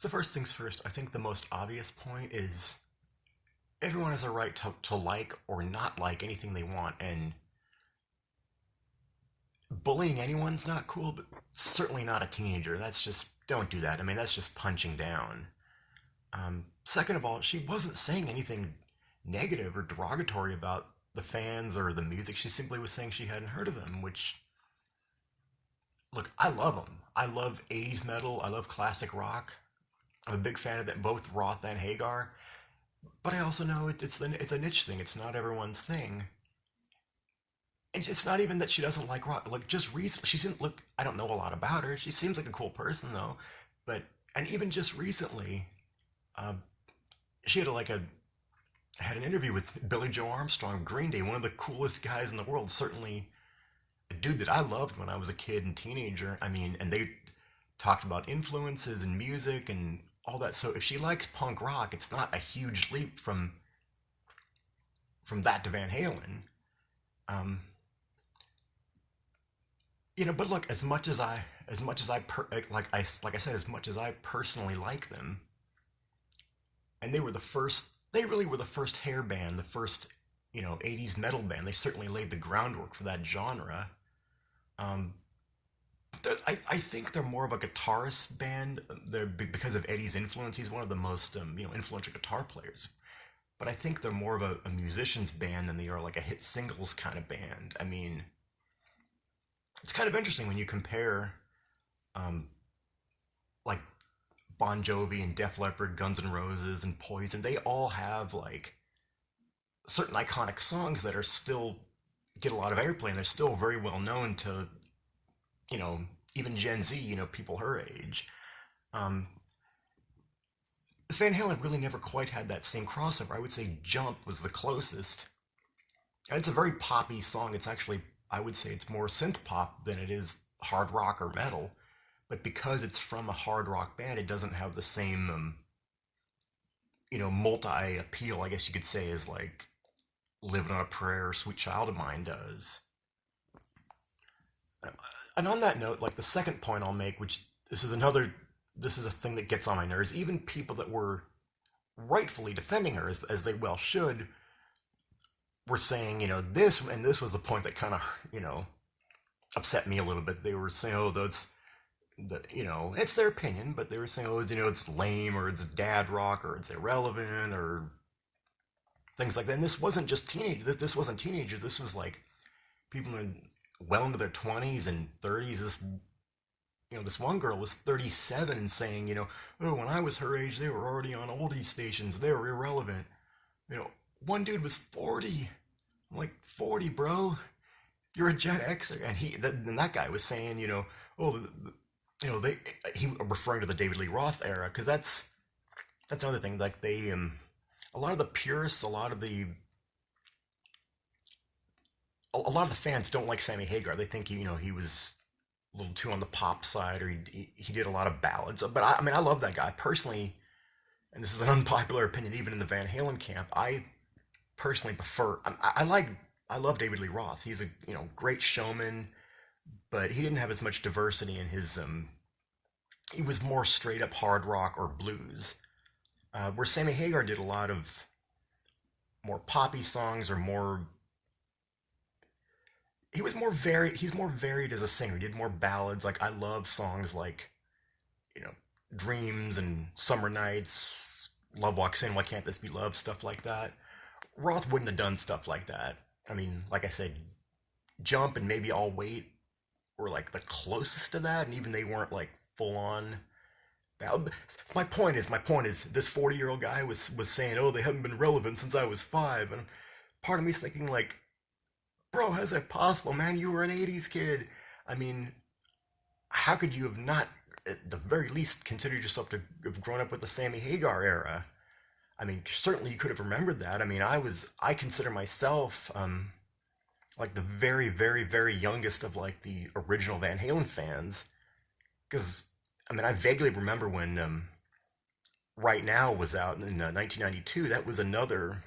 So first things first, I think the most obvious point is everyone has a right to like or not like anything they want, and bullying anyone's not cool, but certainly not a teenager. That's just, don't do that. I mean, that's just punching down. Second of all, she wasn't saying anything negative or derogatory about the fans or the music. She simply was saying she hadn't heard of them, which, look, I love them. I love 80s metal. I love classic rock. I'm a big fan of that, both Roth and Hagar. But I also know it's a niche thing. It's not everyone's thing. And it's not even that she doesn't like rock. Like, just recently, she seems, look, I don't know a lot about her. She seems like a cool person, though. But, and even just recently, uh, she had an interview with Billie Joe Armstrong, Green Day, one of the coolest guys in the world. Certainly a dude that I loved when I was a kid and teenager. I mean, and they talked about influences and music and all that. So if she likes punk rock, it's not a huge leap from that to Van Halen. Um, but look, like I said, as much as I personally like them, and they really were the first hair band, the first, 80s metal band. They certainly laid the groundwork for that genre. Um, I think they're more of a guitarist band. They're because of Eddie's influence. He's one of the most influential guitar players. But I think they're more of a musician's band than they are like a hit singles kind of band. I mean, it's kind of interesting when you compare um, like Bon Jovi and Def Leppard, Guns N' Roses and Poison. They all have like certain iconic songs that are still get a lot of airplay, and they're still very well known to you know even Gen Z, people her age. Um, Van Halen really never quite had that same crossover. I would say Jump was the closest, and it's a very poppy song. It's actually, I would say, it's more synth pop than it is hard rock or metal. But because it's from a hard rock band, it doesn't have the same, multi appeal, I guess you could say, as like Living on a Prayer or Sweet Child of Mine does. And on that note, like the second point I'll make, which this is a thing that gets on my nerves, even people that were rightfully defending her, as they well should, were saying, this, and this was the point that kind of, upset me a little bit. They were saying, oh, it's their opinion, but they were saying, oh, it's lame, or it's dad rock, or it's irrelevant, or things like that. And this wasn't just teenagers. This wasn't teenagers. This was like people in well into their 20s and 30s. This one girl was 37 and saying, oh, when I was her age, they were already on oldies stations. They were irrelevant. One dude was 40. I'm like, 40, bro. You're a Gen Xer. And that guy was saying, oh, he referring to the David Lee Roth era, because that's another thing. Like a lot of the purists, a lot of the fans don't like Sammy Hagar. They think he was a little too on the pop side, or he did a lot of ballads. But I mean, I love that guy personally, and this is an unpopular opinion, even in the Van Halen camp. I personally prefer. I love David Lee Roth. He's a great showman, but he didn't have as much diversity in his. He was more straight up hard rock or blues, where Sammy Hagar did a lot of more poppy songs, or more. He was more varied. He's more varied as a singer. He did more ballads. Like, I love songs like, you know, Dreams and Summer Nights, Love Walks In, Why Can't This Be Love, stuff like that. Roth wouldn't have done stuff like that. I mean, like I said, Jump and Maybe I'll Wait were like the closest to that, and even they weren't like full on. My point is, this 40-year-old guy was saying, "Oh, they haven't been relevant since I was 5," and part of me's thinking like, "Bro, how's that possible, man? You were an '80s kid. I mean, how could you have not, at the very least, considered yourself to have grown up with the Sammy Hagar era? I mean, certainly you could have remembered that. I mean, I consider myself like the very, very, very youngest of like the original Van Halen fans, because I mean, I vaguely remember when Right Now was out in 1992. That was another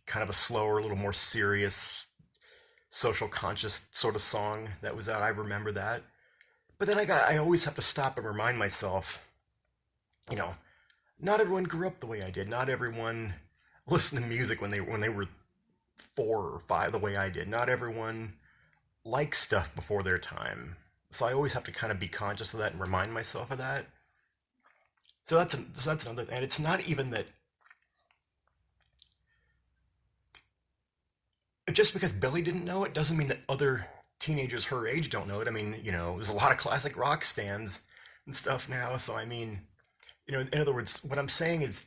kind of a slower, a little more serious, social conscious sort of song that was out. I remember that. But then I always have to stop and remind myself you know, not everyone grew up the way I did. Not everyone listened to music when they were 4 or 5 the way I did. Not everyone likes stuff before their time. So I always have to kind of be conscious of that and remind myself of that. So that's another. And it's not even that just because Billie didn't know it doesn't mean that other teenagers her age don't know it. I mean, there's a lot of classic rock stands and stuff now. So I mean, in other words, what I'm saying is,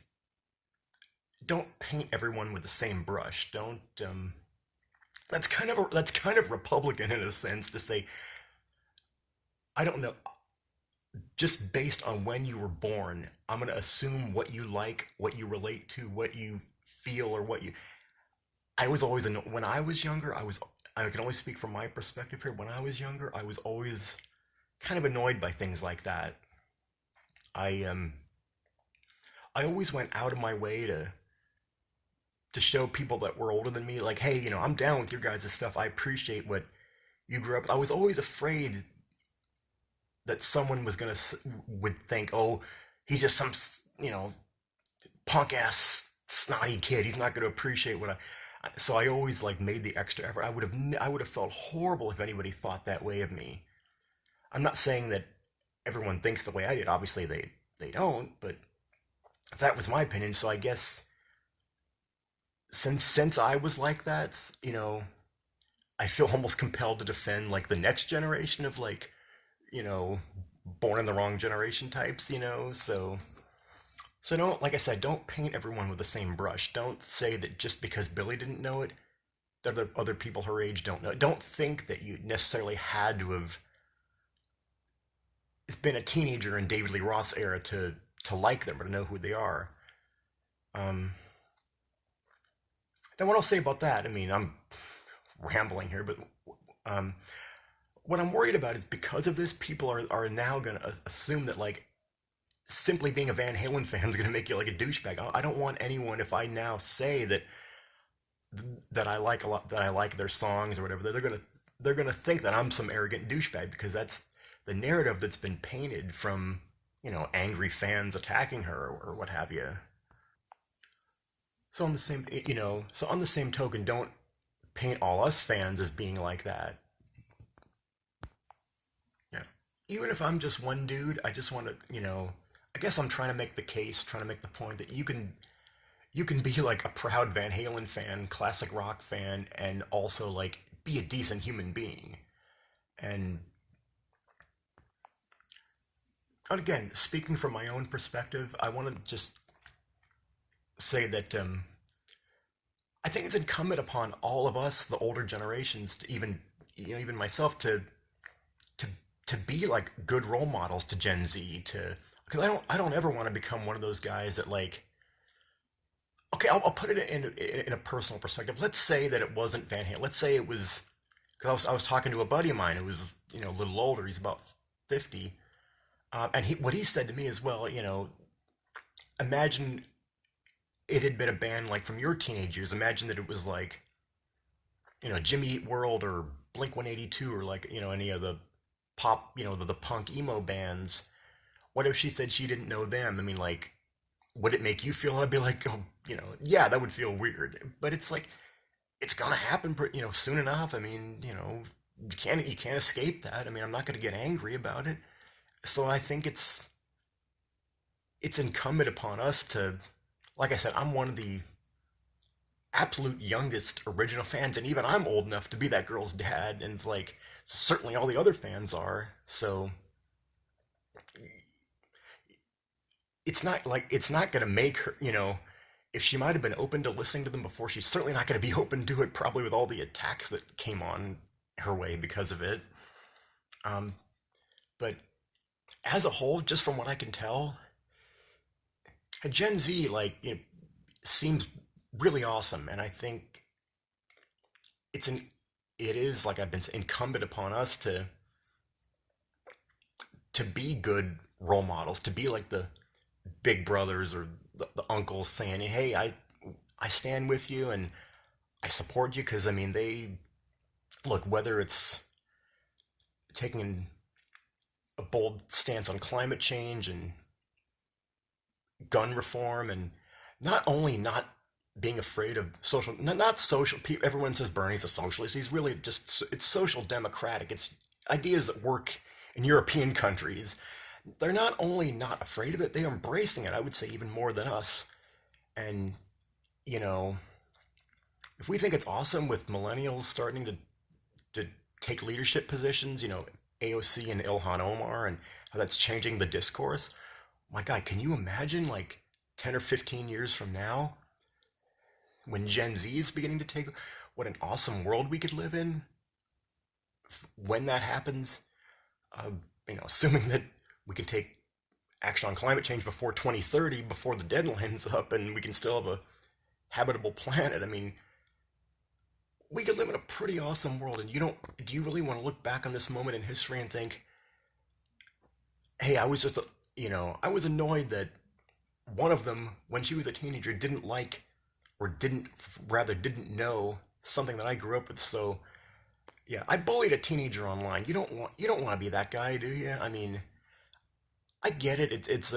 don't paint everyone with the same brush. Don't. That's kind of Republican in a sense to say, I don't know. Just based on when you were born, I'm going to assume what you like, what you relate to, what you feel, or what you. I was always when I was younger. I can only speak from my perspective here. When I was younger, I was always kind of annoyed by things like that. I I always went out of my way to show people that were older than me, like, hey, I'm down with your guys' stuff. I appreciate what you grew up. I was always afraid that someone would think, oh, he's just some, you know, punk ass snotty kid. He's not going to appreciate what I. So I always like made the extra effort. I would have felt horrible if anybody thought that way of me. I'm not saying that everyone thinks the way I did. Obviously they don't, but that was my opinion. So I guess since I was like that, I feel almost compelled to defend like the next generation of like, you know, born in the wrong generation types. So don't, like I said, don't paint everyone with the same brush. Don't say that just because Billie didn't know it, that other people her age don't know it. Don't think that you necessarily had to have been a teenager in David Lee Roth's era to like them or to know who they are. Um, and what I'll say about that, I mean, I'm rambling here, but um, what I'm worried about is because of this, people are now going to assume that like simply being a Van Halen fan is going to make you like a douchebag. I don't want anyone, if I now say that I like a lot, that I like their songs or whatever, they're gonna think that I'm some arrogant douchebag because that's the narrative that's been painted from angry fans attacking her or what have you. So on the same token, don't paint all us fans as being like that. Yeah. Even if I'm just one dude, I just want to, I guess I'm trying to make the case, trying to make the point that you can be like a proud Van Halen fan, classic rock fan, and also like be a decent human being. And again, speaking from my own perspective, I want to just say that I think it's incumbent upon all of us, the older generations, to even myself, to to be like good role models to Gen Z. To because I don't ever want to become one of those guys that like. Okay, I'll put it in a personal perspective. Let's say that it wasn't Van Halen. Let's say it was because I was talking to a buddy of mine who was a little older. He's about 50, and what he said to me as well. Imagine it had been a band like from your teenage years. Imagine that it was like Jimmy Eat World or Blink 182 or like any of the pop the punk emo bands. What if she said she didn't know them? I mean, like, would it make you feel? And I'd be like, oh, yeah, that would feel weird. But it's like it's gonna happen, soon enough. I mean, you can't escape that. I mean, I'm not gonna get angry about it. So I think it's incumbent upon us to, like I said, I'm one of the absolute youngest original fans, and even I'm old enough to be that girl's dad, and like certainly all the other fans are. So it's not going to make her, if she might have been open to listening to them before, she's certainly not going to be open to it, probably with all the attacks that came on her way because of it. Um, but as a whole, just from what I can tell, Gen Z seems really awesome, and I think it's an it is like I've been incumbent upon us to be good role models, to be like the big brothers or the uncles saying, "Hey, I stand with you and I support you." Because I mean, they look, whether it's taking a bold stance on climate change and gun reform, and not only not being afraid of social, not social. Everyone says Bernie's a socialist. He's really just, it's social democratic. It's ideas that work in European countries. They're not only not afraid of it, they're embracing it. I would say even more than us. And you know, if we think it's awesome with millennials starting to take leadership positions, AOC and Ilhan Omar, and how that's changing the discourse. My God, can you imagine like 10 or 15 years from now when Gen Z is beginning to take, what an awesome world we could live in when that happens? Uh, assuming that we can take action on climate change before 2030, before the deadline's up, and we can still have a habitable planet. I mean, we could live in a pretty awesome world. And do you really want to look back on this moment in history and think, hey, I was just, I was annoyed that one of them, when she was a teenager, didn't like, or didn't know something that I grew up with. So yeah, I bullied a teenager online. You don't want to be that guy, do you? I mean, I get it. It's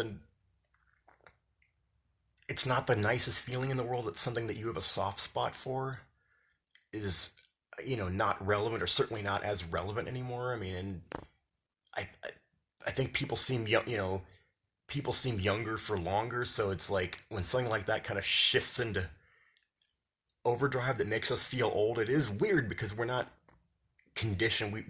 not the nicest feeling in the world. It's something that you have a soft spot for is, not relevant, or certainly not as relevant anymore. I mean, and I I think people seem young, people seem younger for longer. So it's like when something like that kind of shifts into overdrive that makes us feel old, it is weird because we're not conditioned.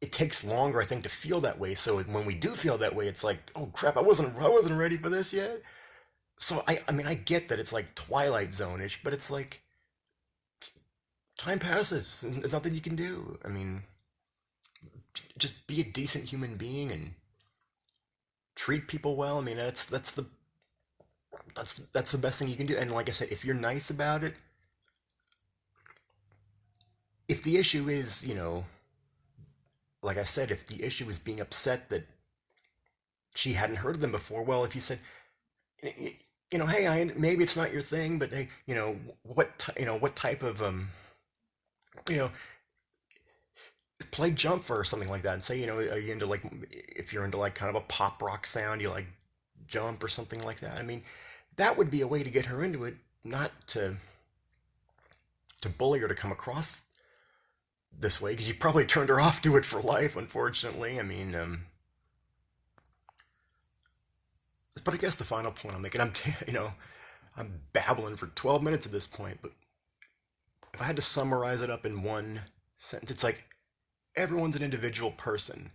It takes longer, I think, to feel that way. So when we do feel that way, it's like, oh crap, I wasn't ready for this yet. So I mean, I get that it's like Twilight Zone-ish, but it's like time passes and there's nothing you can do. I mean, just be a decent human being and treat people well. I mean, that's the best thing you can do. And like I said, if you're nice about it, if the issue is, like I said, if the issue is being upset that she hadn't heard of them before, well, if you said, hey, maybe it's not your thing, but hey, what type of you know, play Jumper or something like that, and say, are you into, like, if you're into like kind of a pop rock sound, you like Jump or something like that. I mean, that would be a way to get her into it, not to bully her to come across this way, because you probably turned her off to it for life, unfortunately. I mean, but I guess the final point I'm making, I'm babbling for 12 minutes at this point, but if I had to summarize it up in one sentence, it's like everyone's an individual person.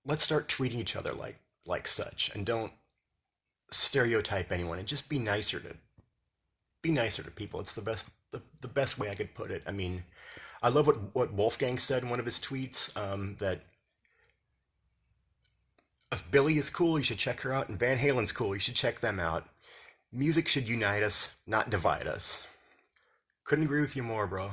Let's start treating each other like such, and don't stereotype anyone, and just be nicer to people. It's the best way I could put it. I mean, I love what Wolfgang said in one of his tweets, that if Billie is cool, you should check her out, and Van Halen's cool, you should check them out. Music should unite us, not divide us. Couldn't agree with you more, bro.